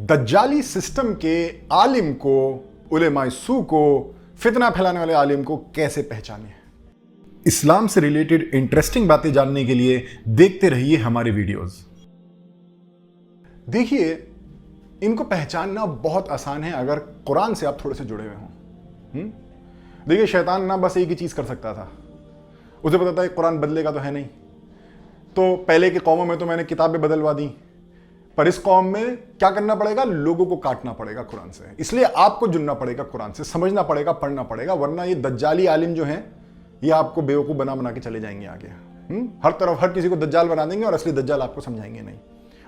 दज्जाली system के आलिम को, उलेमाए सू को, फितना फैलाने वाले आलिम को कैसे पहचाने। इस्लाम से रिलेटेड इंटरेस्टिंग बातें जानने के लिए देखते रहिए हमारे वीडियोस। देखिए, इनको पहचानना बहुत आसान है अगर कुरान से आप थोड़े से जुड़े हुए हों। देखिए, शैतान ना बस एक ही चीज कर सकता था, उसे पता था कुरान बदलेगा तो है नहीं, तो पहले की कौमों में तो मैंने किताबें बदलवा दी, पर इस कौम में क्या करना पड़ेगा, लोगों को काटना पड़ेगा कुरान से। इसलिए आपको जुड़ना पड़ेगा कुरान से, समझना पड़ेगा, पढ़ना पड़ेगा, वरना ये दज्जाली आलिम जो हैं ये आपको बेवकूफ बना बना के चले जाएंगे आगे। हर तरफ हर किसी को दज्जाल बना देंगे और असली दज्जाल आपको समझाएंगे नहीं,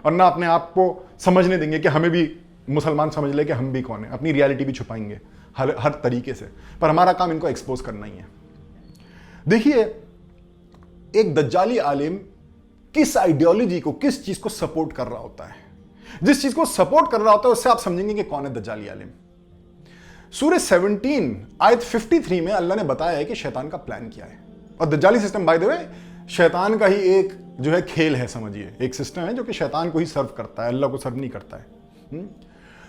और ना अपने आप को समझने देंगे कि हमें भी मुसलमान समझ ले कि हम भी कौन है। अपनी रियलिटी भी छुपाएंगे हर तरीके से, पर हमारा काम इनको एक्सपोज करना ही है। देखिए, एक दज्जाली आलिम किस आइडियोलॉजी को, किस चीज को सपोर्ट कर रहा होता है, जिस चीज को सपोर्ट कर रहा होता है उससे आप समझेंगे कि कौन है दज्जाली आलिम। सूरह 17 आयत 53 में अल्लाह ने बताया है कि शैतान का प्लान क्या है। और दज्जाली सिस्टम बाय द वे शैतान का ही एक जो है खेल है, समझिए, एक सिस्टम है जो कि शैतान को ही सर्व करता है, अल्लाह को सर्व नहीं करता है।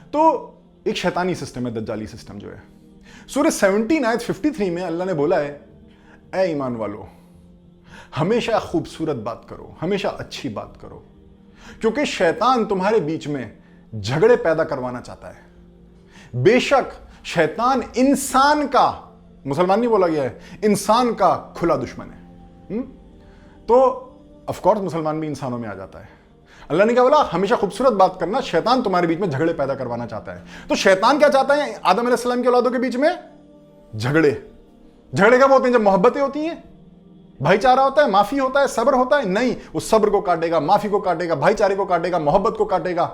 तो एक शैतानी सिस्टम है दज्जाली सिस्टम जो है। सूरह 17 आयत 53 में अल्लाह ने बोला है, ऐ ईमान वालो, हमेशा खूबसूरत बात करो, हमेशा अच्छी बात करो, क्योंकि शैतान तुम्हारे बीच में झगड़े पैदा करवाना चाहता है। बेशक शैतान इंसान का, मुसलमान नहीं बोला गया है, इंसान का खुला दुश्मन है। तो ऑफ कोर्स मुसलमान भी इंसानों में आ जाता है। अल्लाह ने क्या बोला, हमेशा खूबसूरत बात करना, शैतान तुम्हारे बीच में झगड़े पैदा करवाना चाहता है। तो शैतान क्या चाहता है, आदम अलैहिस्सलाम के औलादों के बीच में झगड़े। झगड़े कब होते हैं, जब मोहब्बतें होती हैं, भाईचारा होता है, माफी होता है, सब्र होता है। नहीं, वो सब्र को काटेगा, माफी को काटेगा, भाईचारे को काटेगा, मोहब्बत को काटेगा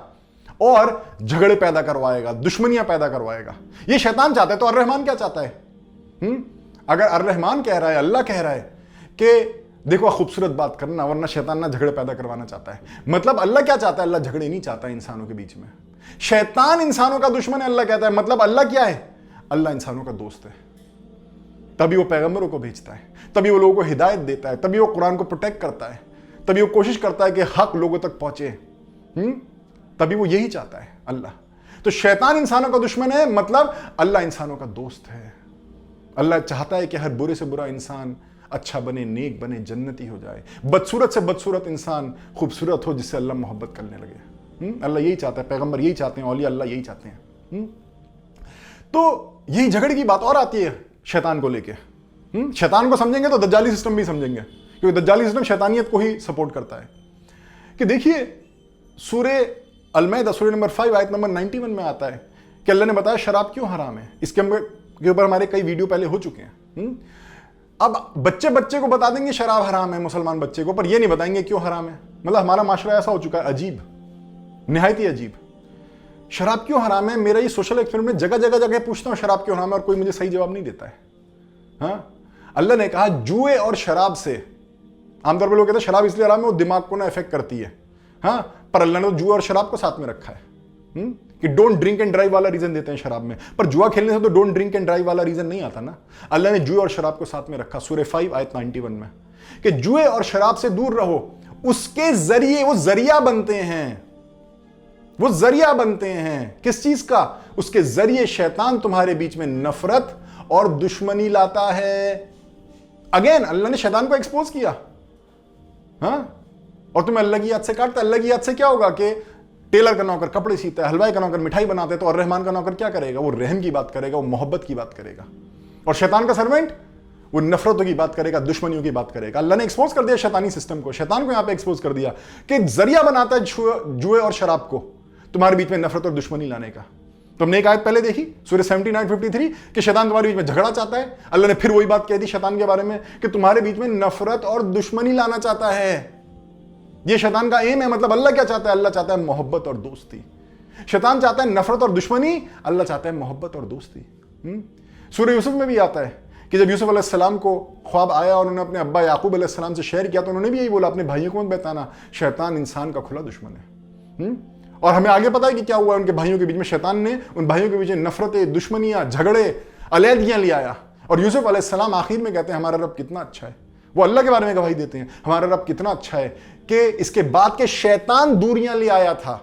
और झगड़े पैदा करवाएगा, दुश्मनियां पैदा करवाएगा। ये शैतान चाहता है। तो अर्रहमान क्या चाहता है? अगर अर्रहमान कह रहा है, अल्लाह कह रहा है कि देखो खूबसूरत बात करना, वरना शैतान ना झगड़े पैदा करवाना चाहता है। मतलब अल्लाह क्या चाहता है? अल्लाह झगड़े नहीं चाहता है इंसानों के बीच में। शैतान इंसानों का दुश्मन है, अल्लाह कहता है। मतलब अल्लाह क्या है? अल्लाह इंसानों का दोस्त है। तभी वो पैगंबरों को भेजता है, तभी वो लोगों को हिदायत देता है, तभी वो कुरान को प्रोटेक्ट करता है, तभी वो कोशिश करता है कि हक लोगों तक पहुंचे। तभी वो यही चाहता है अल्लाह। तो शैतान इंसानों का दुश्मन है, मतलब अल्लाह इंसानों का दोस्त है। अल्लाह चाहता है कि हर बुरे से बुरा इंसान अच्छा बने, नेक बने, जन्नती हो जाए। बदसूरत से बदसूरत इंसान खूबसूरत हो, जिससे अल्लाह मोहब्बत करने लगे। अल्लाह यही चाहता है, पैगंबर यही चाहते हैं, औलिया अल्लाह यही चाहते हैं। तो यही झगड़े की बात और आती है शैतान को लेके। शैतान को समझेंगे तो दज्जाली सिस्टम भी समझेंगे, क्योंकि दज्जाली सिस्टम शैतानियत को ही सपोर्ट करता है। कि देखिए, सूरह अल-माइदा सूरह नंबर 5 आयत नंबर 91 में आता है कि अल्लाह ने बताया शराब क्यों हराम है। इसके ऊपर हमारे कई वीडियो पहले हो चुके हैं। अब बच्चे को बता देंगे शराब हराम है, मुसलमान बच्चे को, पर ये नहीं बताएंगे क्यों हराम है। मतलब हमारा माशरा ऐसा हो चुका है, अजीब, निहायत ही अजीब। शराब क्यों हराम है? मेरा ये सोशल एक्सपेरिमेंट जगह जगह पूछता हूं शराब क्यों हराम है, और कोई मुझे सही जवाब नहीं देता है। हाँ, अल्लाह ने कहा जुए और शराब से, आमतौर पर लोग कहते हैं शराब इसलिए हराम है वो दिमाग को ना इफेक्ट करती है। हाँ, पर अल्लाह ने तो जुए और शराब को साथ में रखा है कि डोंट ड्रिंक एंड ड्राइव वाला रीजन देते हैं शराब में, पर जुआ खेलने से तो डोंट ड्रिंक एंड ड्राइव वाला रीजन नहीं आता ना। अल्लाह ने जुए और शराब को साथ में रखा सूरह 5 आयत 91 में कि जुए और शराब से दूर रहो, उसके जरिए वो जरिया बनते हैं। वो जरिया बनते हैं किस चीज का? उसके जरिए शैतान तुम्हारे बीच में नफरत और दुश्मनी लाता है। अगेन अल्लाह ने शैतान को एक्सपोज किया। हाँ, और तुम्हें अल्लाह की याद से काटता है। अल्लाह की याद से क्या होगा कि टेलर का नौकर कपड़े सीता है, हलवाई का नौकर मिठाई बनाते हैं, तो अर्रहमान का नौकर क्या करेगा? वो रहम की बात करेगा, वो मोहब्बत की बात करेगा। और शैतान का सर्वेंट वो नफरतों की बात करेगा, दुश्मनियों की बात करेगा। अल्लाह ने एक्सपोज कर दिया शैतानी सिस्टम को, शैतान को यहां पे एक्सपोज कर दिया कि जरिया बनाता है जुए और शराब को तुम्हारे बीच में नफरत और दुश्मनी लाने का। तुमने एक आयत पहले देखी सूरह 17 आयत 53 कि शैतान तुम्हारे बीच में झगड़ा चाहता है। अल्लाह ने फिर वही बात कह दी शैतान के बारे में कि तुम्हारे बीच में नफरत और दुश्मनी लाना चाहता है। यह शैतान का एम है। मतलब अल्लाह क्या चाहता है? अल्लाह चाहता है मोहब्बत और दोस्ती। शैतान चाहता है नफरत और दुश्मनी, अल्लाह चाहता है मोहब्बत और दोस्ती। सूरह यूसुफ में भी आता है कि जब यूसुफ अलैहिस्सलाम को ख्वाब आया और उन्होंने अपने अब्बा याकूब अलैहिस्सलाम से शेयर किया, तो उन्होंने भी यही बोला, अपने भाइयों को मत बताना, शैतान इंसान का खुला दुश्मन है। और हमें आगे पता है कि क्या हुआ उनके भाइयों के बीच में। शैतान ने उन भाइयों के बीच में नफरतें, दुश्मनियां, झगड़े, अलैहदगियां ले आया। और यूसुफ अलैहिस्सलाम आखिर में कहते हैं हमारा रब कितना अच्छा है। वो अल्लाह के बारे में गवाही देते हैं, हमारा रब कितना अच्छा है कि इसके बाद के शैतान दूरियां ले आया था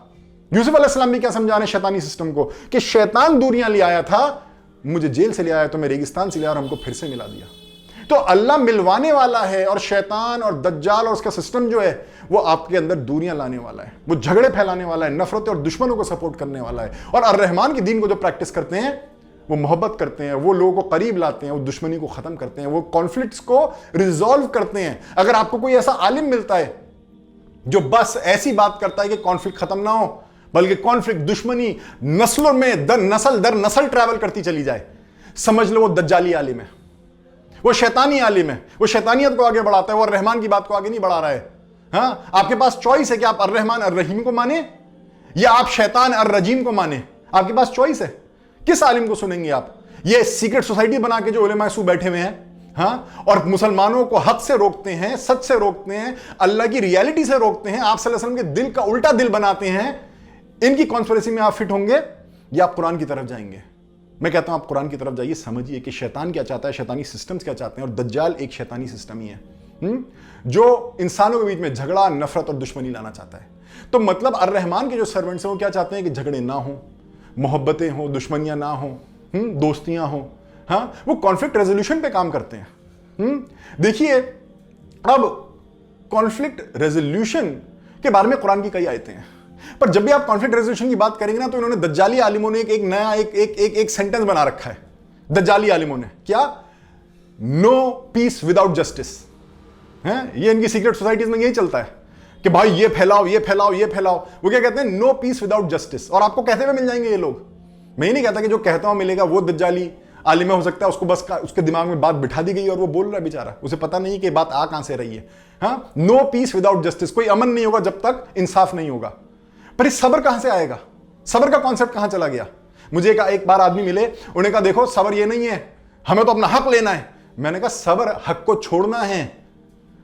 यूसुफ अलैहिस्सलाम भी क्या समझा रहे हैं शैतानी सिस्टम को, कि शैतान दूरियां ले आया था, मुझे जेल से ले आया तो मैं रेगिस्तान से ले आया और हमको फिर से मिला दिया। तो अल्लाह मिलवाने वाला है, और शैतान और दज्जाल और उसका सिस्टम जो है वो आपके अंदर दूरियां लाने वाला है, वो झगड़े फैलाने वाला है, नफरत और दुश्मनों को सपोर्ट करने वाला है। और अर्रहमान के दीन को जो प्रैक्टिस करते हैं वो मोहब्बत करते हैं, वो लोगों को करीब लाते हैं, वो दुश्मनी को खत्म करते हैं, वो कॉन्फ्लिक्ट्स को रिजॉल्व करते हैं। अगर आपको कोई ऐसा आलिम मिलता है जो बस ऐसी बात करता है कि कॉन्फ्लिक्ट खत्म ना हो, बल्कि कॉन्फ्लिक्ट दुश्मनी नस्लों में दर नस्ल ट्रैवल करती चली जाए, समझ लो वो दज्जाली आलिम है, वो शैतानी आलिम है, वो शैतानियत को आगे बढ़ाता है, वो रहमान की बात को आगे नहीं बढ़ा रहा है। हाँ, आपके पास चॉइस है कि आप अर्रहमान अर्रहीम को माने या आप शैतान अर्रजीम को माने, आपके पास चॉइस है। किस आलिम को सुनेंगे आप? ये सीक्रेट सोसाइटी बना के जो उलेमा सू बैठे हुए हैं, हाँ, और मुसलमानों को हक से रोकते हैं, सच से रोकते हैं, अल्लाह की रियलिटी से रोकते हैं, आप सल्लल्लाहु अलैहि वसल्लम के दिल का उल्टा दिल बनाते हैं, इनकी कॉन्स्पिरेसी में आप फिट होंगे या आप कुरान की तरफ जाएंगे? मैं कहता हूं आप कुरान की तरफ जाइए, समझिए कि शैतान क्या चाहता है, शैतानी सिस्टम्स क्या चाहते हैं, और दज्जाल एक शैतानी सिस्टम ही है जो इंसानों के बीच में झगड़ा, नफरत और दुश्मनी लाना चाहता है। तो मतलब अर्रहमान के जो सर्वेंट्स हैं वो क्या चाहते हैं कि झगड़े ना हो, मोहब्बतें हो, दुश्मनियां ना हो, दोस्तियां हो। हाँ, वो कॉन्फ्लिक्ट रेजोल्यूशन पे काम करते हैं। देखिए, अब कॉन्फ्लिक्ट रेजोल्यूशन के बारे में कुरान की कई आयतें हैं, पर जब भी आप कॉन्फ्लिक्ट रेजोल्यूशन की बात करेंगे ना, तो इन्होंने दज्जाली आलिमों ने एक नया एक सेंटेंस बना रखा है। दज्जाली आलिमों ने क्या? No peace without justice. ये इनकी सीक्रेट सोसाइटीज में यही चलता है कि भाई ये फैलाओ, ये फैलाओ, ये फैलाओ। वो क्या कहते हैं? No peace without justice. और आपको कहते हुए मिल जाएंगे ये लोग। मैं ही नहीं कहता कि जो कहता हूं मिलेगा वो दज्जाली आलिम हो सकता है, उसको बस उसके दिमाग में बात बिठा दी गई और वो बोल रहा है बेचारा, उसे पता नहीं कि बात आ कहां से रही है। हाँ, नो पीस विदाउट जस्टिस, कोई अमन नहीं होगा जब तक इंसाफ नहीं होगा। पर इस सब्र कहां से आएगा? सब्र का कॉन्सेप्ट कहां चला गया? मुझे एक बार आदमी मिले, उन्हें कहा देखो सब्र ये नहीं है, हमें तो अपना हक लेना है। मैंने कहा सब्र हक को छोड़ना है।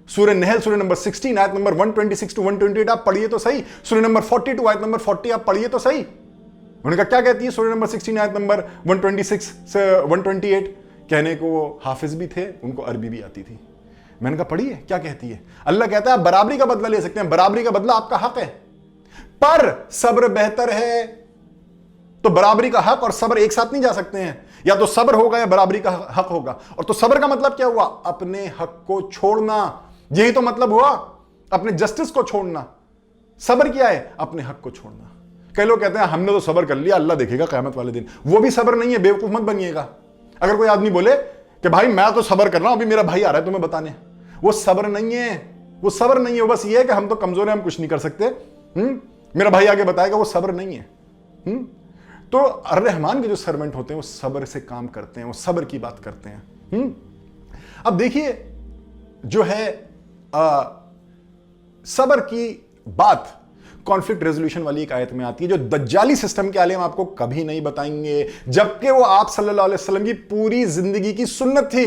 सूरह नहल सूरह नंबर 16 आयत नंबर 126 टू 128 आप पढ़िए तो सही। सूरह नंबर 42 आयत नंबर 40 आप पढ़िए तो सही। उन्होंने कहा क्या कहती है सूरह नंबर 16 आयत नंबर 126 से 128? कहने को वो हाफिज भी थे, उनको अरबी भी आती थी। मैंने कहा पढ़िए क्या कहती है। अल्लाह कहता है बराबरी का बदला ले सकते हैं, बराबरी का बदला आपका हक है, पर सब्र बेहतर है। तो बराबरी का हक और सब्र एक साथ नहीं जा सकते हैं, या तो सब्र होगा या बराबरी का हक होगा। और तो सब्र का मतलब क्या हुआ? अपने हक को छोड़ना, यही तो मतलब हुआ, अपने जस्टिस को छोड़ना। सब्र क्या है? अपने हक को छोड़ना। कई लोग कहते हैं हमने तो सब्र कर लिया, अल्लाह देखेगा क़यामत वाले दिन। वो भी सब्र नहीं है, बेवकूफ मत बनिएगा। अगर कोई आदमी बोले कि भाई मैं तो सब्र कर रहा हूं, अभी मेरा भाई आ रहा है तुम्हें बताने, वो सब्र नहीं है, वो सब्र नहीं है। वो बस ये है कि हम तो कमजोर हैं, हम कुछ नहीं कर सकते, मेरा भाई आगे बताएगा, वो सब्र नहीं है। तो अर्रहमान के जो सर्वेंट होते हैं वो सब्र से काम करते हैं, वो सब्र की बात करते हैं। अब देखिए जो है सब्र की बात कॉन्फ्लिक्ट रेजोल्यूशन वाली एक आयत में आती है, जो दज्जाली सिस्टम के आलिम आपको कभी नहीं बताएंगे, जबकि वो आप सल्लल्लाहु अलैहि वसल्लम की पूरी जिंदगी की सुन्नत थी।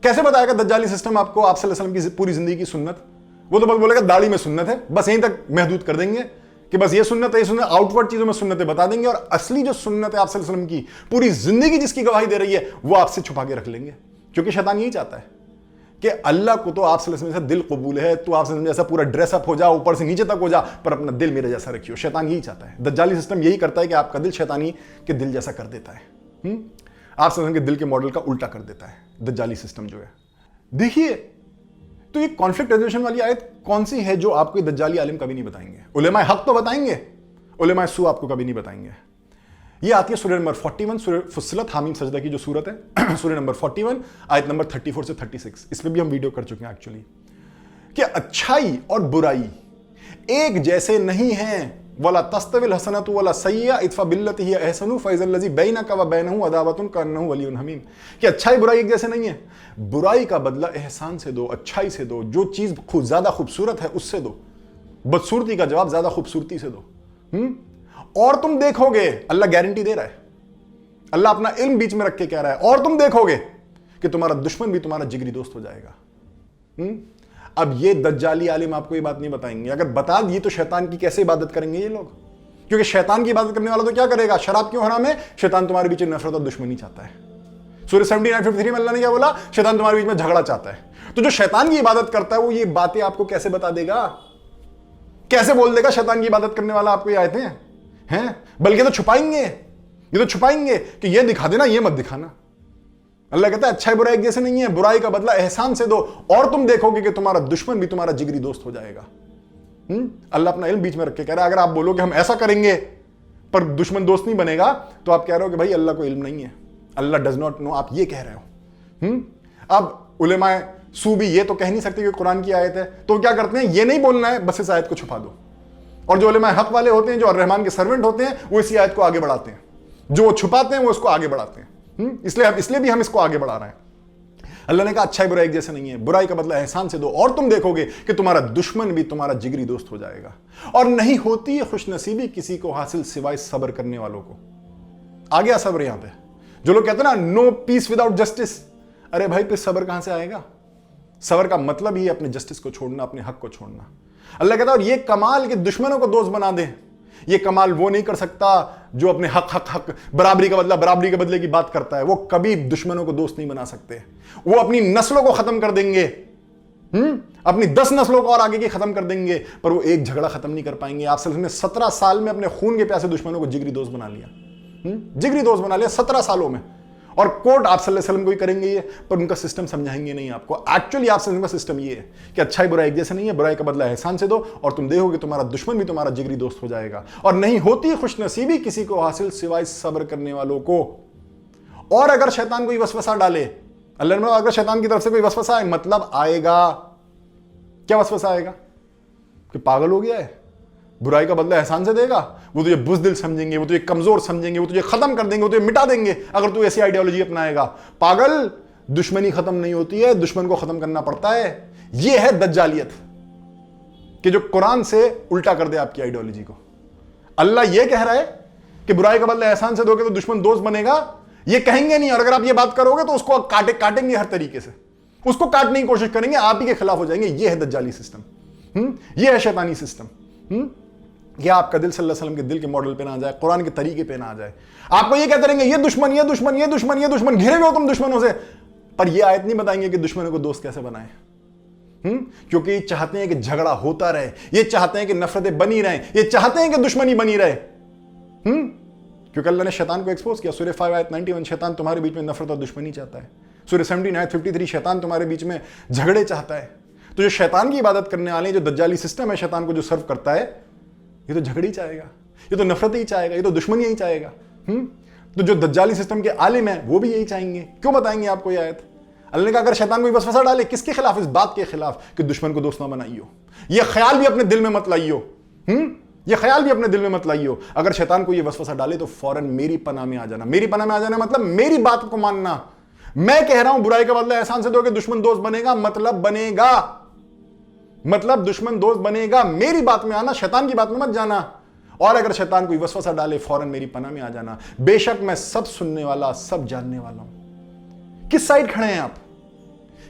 कैसे बताएगा दज्जाली सिस्टम आपको आप सल्लल्लाहु अलैहि वसल्लम की पूरी जिंदगी की सुन्नत? वो तो बस बोलेगा दाढ़ी में सुन्नत है, बस यहीं तक महदूद कर देंगे कि बस ये सुन्नत है, ये सुन्नत, आउटवर्ड चीजों में सुन्नतें बता देंगे, और असली जो सुन्नत है आप सल्लल्लाहु अलैहि वसल्लम की पूरी जिंदगी जिसकी गवाही दे रही है वो आपसे छुपा के रख लेंगे। क्योंकि शैतान यही चाहता है कि अल्लाह को तो आप सल्लल्लाहु अलैहि वसल्लम से दिल कबूल है, तो आप जैसा पूरा ड्रेसअप हो जा, ऊपर से नीचे तक हो जा, पर अपना दिल मेरे जैसा रखियो। शैतान यही चाहता है, दज्जाली सिस्टम यही करता है कि आपका दिल शैतानी के दिल जैसा कर देता है। आप सल्लल्लाहु अलैहि वसल्लम के दिल के मॉडल का उल्टा कर देता है दज्जाली सिस्टम जो है। देखिए, तो ये कॉन्फ्लिक्ट रेजोल्यूशन वाली आयत कौन सी है जो आपको दज्जाली आलिम कभी नहीं बताएंगे? उलेमाए हक तो बताएंगे, उलेमाए सू आपको कभी नहीं बताएंगे। ये आती है सूरह नंबर 41, सूरह फुस्सिलत हामीम सजदा की जो सूरत है, सूरह नंबर 41 आयत नंबर 34 से 36। इस पे भी हम वीडियो कर चुके हैं एक्चुअली, कि अच्छाई और बुराई एक जैसे नहीं हैं। वला तस्तविल हसनतु वला सय्या इत्फा बिल्लती हिय अहसनु फइज़ल लज़ी बैनका व बैनहु अदावतुन कअन्नहु वलियुन हमीम। कि अच्छाई बुराई एक जैसे नहीं है, बुराई का बदला एहसान से दो, अच्छाई से दो। जो चीज खुद ज्यादा खूबसूरत है उससे दो, बदसूरती का जवाब ज्यादा खूबसूरती से दो। और तुम देखोगे, अल्लाह गारंटी दे रहा है, अल्लाह अपना इल्म बीच में रख के कह रहा है, और तुम देखोगे कि तुम्हारा दुश्मन भी तुम्हारा जिगरी दोस्त हो जाएगा। अब ये दज्जाली आलिम आपको ये बात नहीं बताएंगे। अगर बता दी तो शैतान की कैसे इबादत करेंगे ये लोग? क्योंकि शैतान की इबादत करने वाला तो क्या करेगा? शराब क्यों हराम है? शैतान तुम्हारे बीच में नफरत और दुश्मनी चाहता है। सूरह 79:53 में अल्लाह ने क्या बोला? शैतान तुम्हारे बीच में झगड़ा चाहता है। तो जो शैतान की इबादत करता है वो ये बातें आपको कैसे बता देगा? कैसे बोल देगा शैतान की इबादत करने वाला आपको ये आयतें हैं? बल्कि तो छुपाएंगे, ये तो छुपाएंगे कि ये दिखा देना, ये मत दिखाना। अल्लाह कहता है अच्छाई बुराई एक जैसे नहीं है, बुराई का बदला एहसान से दो और तुम देखोगे कि तुम्हारा दुश्मन भी तुम्हारा जिगरी दोस्त हो जाएगा। अल्लाह अपना इल्म बीच में रख के कह रहा है अगर आप बोलोगे हम ऐसा करेंगे पर दुश्मन दोस्त नहीं बनेगा, तो आप कह रहे हो कि भाई अल्लाह को इल्म नहीं है, अल्लाह डज नॉट नो, आप ये कह रहे हो। अब उलेमाए सू भी ये तो कह नहीं सकते कि कुरान की आयत है, तो क्या करते हैं, ये नहीं बोलना है, बस इस आयत को छुपा दो। और जो उलेमाए हक वाले होते हैं, जो रहमान के सर्वेंट होते हैं, वो इसी आयत को आगे बढ़ाते हैं, जो छुपाते हैं वो इसको आगे बढ़ाते हैं। इसलिए भी हम इसको आगे बढ़ा रहे हैं। अल्लाह ने कहा अच्छाई बुराई एक जैसे नहीं है, बुराई का बदला एहसान से दो और तुम देखोगे कि तुम्हारा दुश्मन भी तुम्हारा जिगरी दोस्त हो जाएगा। और नहीं होती है खुशनसीबी किसी को हासिल सिवाय सब्र करने वालों को। आ गया सब्र यहां पे। जो लोग कहते हैं ना नो पीस विदाउट जस्टिस, अरे भाई फिर सब्र कहां से आएगा? सब्र का मतलब ही अपने जस्टिस को छोड़ना, अपने हक को छोड़ना। अल्लाह कहता है और ये कमाल के दुश्मनों को दोस्त बना दे, ये कमाल वो नहीं कर सकता जो अपने हक बराबरी का बदला बराबरी के बदले की बात करता है। वो कभी दुश्मनों को दोस्त नहीं बना सकते। वो अपनी नस्लों को खत्म कर देंगे, अपनी 10 नस्लों को और आगे की खत्म कर देंगे, पर वो एक झगड़ा खत्म नहीं कर पाएंगे। आप ने 17 साल में अपने खून के प्यासे दुश्मनों को जिगरी दोस्त बना लिया, जिगरी दोस्त बना लिया 17 सालों में। और कोर्ट आप सल्लल्लाहु अलैहि वसल्लम को ही करेंगे ये, पर उनका सिस्टम समझाएंगे नहीं आपको। एक्चुअली आप उनका सिस्टम ये है कि अच्छाई बुराई एक जैसे नहीं है, बुराई का बदला एहसान से दो और तुम देखोगे तुम्हारा दुश्मन भी तुम्हारा जिगरी दोस्त हो जाएगा। और नहीं होती खुशनसीबी किसी को हासिल सिवाय सब्र करने वालों को। और अगर शैतान कोई वसवसा डाले, अल्लाह ने अगर शैतान की तरफ से कोई वसवसा आए, मतलब आएगा क्या? वसवसा आएगा कि पागल हो गया है, बुराई का बदला एहसान से देगा, वो तुझे बुज़दिल समझेंगे, वो तुझे कमजोर समझेंगे, वो तुझे खत्म कर देंगे, वो तुझे मिटा देंगे अगर तू ऐसी आइडियोलॉजी अपनाएगा। पागल, दुश्मनी खत्म नहीं होती है, दुश्मन को खत्म करना पड़ता है। ये है दज्जालियत कि जो कुरान से उल्टा कर दे आपकी आइडियोलॉजी को। अल्लाह ये कह रहा है कि बुराई का बदला एहसान से दोगे तो दुश्मन दोस्त बनेगा, ये कहेंगे नहीं। और अगर आप ये बात करोगे तो उसको काटेंगे हर तरीके से, उसको काटने की कोशिश करेंगे, आप ही के खिलाफ हो जाएंगे। ये है दज्जाली सिस्टम, ये है शैतानी सिस्टम। या आपका दिल सल्लल्लाहु अलैहि वसल्लम के दिल के मॉडल पे ना आ जाए, कुरान के तरीके पे ना आ जाए। आपको ये कहते रहेंगे ये दुश्मन ये दुश्मन ये दुश्मन ये दुश्मन, घिरे हुए हो तुम दुश्मनों से, पर ये आयत नहीं बताएंगे कि दुश्मनों को दोस्त कैसे बनाएं। क्योंकि ये चाहते हैं कि झगड़ा होता रहे, ये चाहते हैं कि नफरतें बनी रहें, ये चाहते हैं कि दुश्मनी बनी रहे। क्योंकि अल्लाह ने शैतान को एक्सपोज किया। सूरह 5 आयत 91, शैतान तुम्हारे बीच में नफरत और दुश्मनी चाहता है। सूरह 17 आयत 53, शैतान तुम्हारे बीच में झगड़े चाहता है। तो जो शैतान की इबादत करने वाले, जो दज्जाली सिस्टम है शैतान को जो सर्व करता है, ये तो झगड़ी चाहेगा, ये तो नफरत ही चाहेगा, ये तो दुश्मनी ही चाहेगा। तो जो दज्जाली सिस्टम के आलिम है वो भी यही चाहेंगे। क्यों बताएंगे आपको ये आयत? अल्लाह ने कहा अगर शैतान कोई वसवसा डाले, किसके खिलाफ? इस बात के खिलाफ कि दुश्मन को दोस्त ना बनाइयो। ये ख्याल भी अपने दिल में मत लाइयो, ये ख्याल भी अपने दिल में मत लाइयो। अगर शैतान को ये वसवसा डाले तो फौरन मेरी पनाह में आ जाना। मेरी पनाह में आ जाना मतलब मेरी बात को मानना। मैं कह रहा हूं बुराई का बदला एहसान से दोगे, दुश्मन दोस्त बनेगा, मतलब बनेगा, मतलब दुश्मन दोस्त बनेगा। मेरी बात में आना, शैतान की बात में मत जाना। और अगर शैतान कोई वसवसा डाले, फौरन मेरी पनाह में आ जाना। बेशक मैं सब सुनने वाला, सब जानने वाला हूं। किस साइड खड़े हैं आप?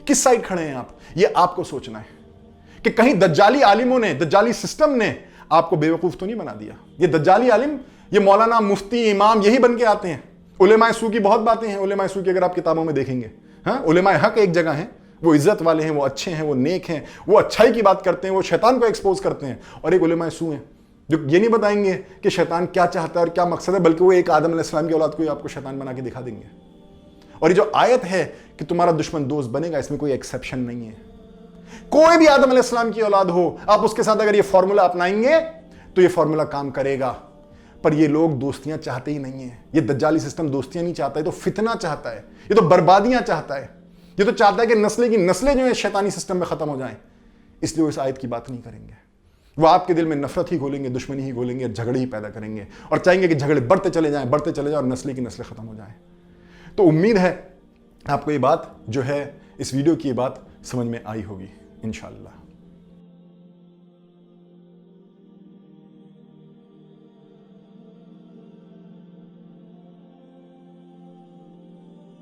किस साइड खड़े हैं आप? ये आपको सोचना है कि कहीं दज्जाली आलिमों ने, दज्जाली सिस्टम ने आपको बेवकूफ तो नहीं बना दिया। ये दज्जाली आलिम, ये मौलाना, मुफ्ती, इमाम यही बन के आते हैं। उलेमाए सू की बहुत बातें हैं। उलेमाए सू की अगर आप किताबों में देखेंगे, हाँ, उलेमाए हक एक जगह है, वो इज्जत वाले हैं, वो अच्छे हैं, वो नेक हैं, वो अच्छाई की बात करते हैं, वो शैतान को एक्सपोज करते हैं। और एक उलेमाए सू हैं जो ये नहीं बताएंगे कि शैतान क्या चाहता है और क्या मकसद है, बल्कि वो एक आदम अलैहिस्सलाम की औलाद को आपको शैतान बना के दिखा देंगे। और ये जो आयत है कि तुम्हारा दुश्मन दोस्त बनेगा, इसमें कोई एक्सेप्शन नहीं है। कोई भी आदम अलैहिस्सलाम की औलाद हो, आप उसके साथ अगर ये फॉर्मूला अपनाएंगे तो ये फॉर्मूला काम करेगा। पर ये लोग दोस्तियां चाहते ही नहीं है। ये दज्जाली सिस्टम दोस्तियां नहीं चाहता है, तो फितना चाहता है, ये तो बर्बादियां चाहता है, ये तो चाहता है कि नस्लें की नस्लें जो है शैतानी सिस्टम में खत्म हो जाएं। इसलिए वो इस आयत की बात नहीं करेंगे। वो आपके दिल में नफरत ही घोलेंगे, दुश्मनी ही घोलेंगे, झगड़े ही पैदा करेंगे और चाहेंगे कि झगड़े बढ़ते चले जाएं और नस्लें की नस्लें खत्म हो जाएं। तो उम्मीद है आपको ये बात जो है, इस वीडियो की ये बात समझ में आई होगी इंशाअल्लाह।